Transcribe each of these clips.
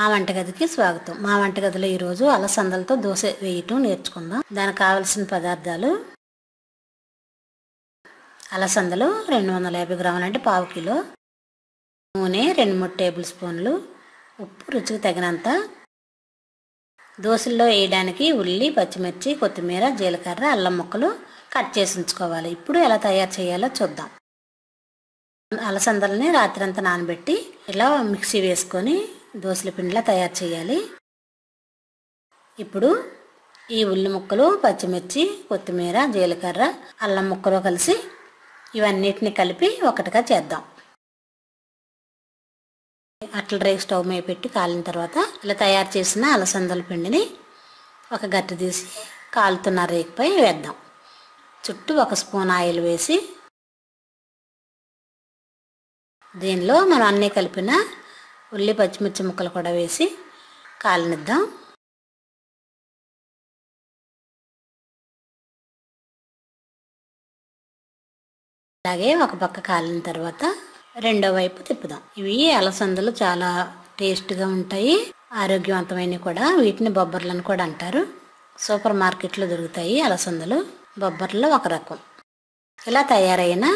మా వంటగదికి స్వాగతం. మా వంటగదిలో ఈరోజు అలసందలతో దోశ వేయటం నేర్చుకుందాం. దానికి కావాల్సిన పదార్థాలు: అలసందలు 250 గ్రాములు అంటే పావు కిలో, నూనె 2-3 టేబుల్ స్పూన్లు, ఉప్పు రుచికి తగినంత, దోశల్లో వేయడానికి ఉల్లి, పచ్చిమిర్చి, కొత్తిమీర, జీలకర్ర, అల్లం ముక్కలు కట్ చేసి ఉంచుకోవాలి. ఇప్పుడు ఎలా తయారు చేయాలో చూద్దాం. అలసందల్ని రాత్రంతా నానబెట్టి ఇలా మిక్సీ వేసుకొని దోశల పిండిలా తయారు చేయాలి. ఇప్పుడు ఈ ఉల్లి ముక్కలు, పచ్చిమిర్చి, కొత్తిమీర, జీలకర్ర, అల్లం ముక్కలు కలిసి ఇవన్నిటిని కలిపి ఒకటిగా చేద్దాం. అట్ల రేకు స్టవ్ మీద పెట్టి కాలిన తర్వాత ఇలా తయారు చేసిన అలసందల పిండిని ఒక గట్టి తీసి కాలుతున్న రేకుపై వేద్దాం. చుట్టూ 1 స్పూన్ ఆయిల్ వేసి దీనిలో మనం అన్నీ కలిపిన ఉల్లి, పచ్చిమిర్చి ముక్కలు కూడా వేసి కాలనిద్దాం. అలాగే ఒక పక్క కాలిన తర్వాత రెండో వైపు తిప్పుదాం. ఇవి అలసందలు చాలా టేస్ట్గా ఉంటాయి, ఆరోగ్యవంతమైనవి కూడా. వీటిని బొబ్బర్లను కూడా అంటారు. సూపర్ మార్కెట్లో దొరుకుతాయి అలసందలు. బొబ్బర్లో ఒక రకం. ఇలా తయారైన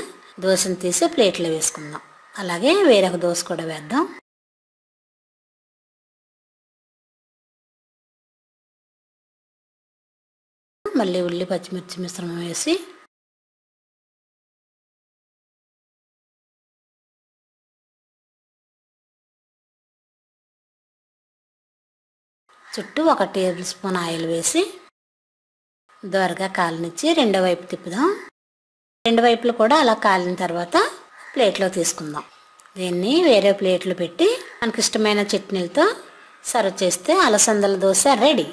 దోశను తీసి ప్లేట్లో వేసుకుందాం. అలాగే వేరొక దోశ కూడా వేద్దాం. మళ్ళీ ఉల్లి, పచ్చిమిర్చి మిశ్రమం వేసి చుట్టూ 1 టేబుల్ స్పూన్ ఆయిల్ వేసి దోరగా కాలనిచ్చి రెండో వైపు తిప్పుదాం. రెండు వైపులు కూడా అలా కాలిన తర్వాత ప్లేట్లో తీసుకుందాం. దీన్ని వేరే ప్లేట్లు పెట్టి మనకి ఇష్టమైన చట్నీలతో సర్వ్ చేస్తే అలసందల దోశ రెడీ.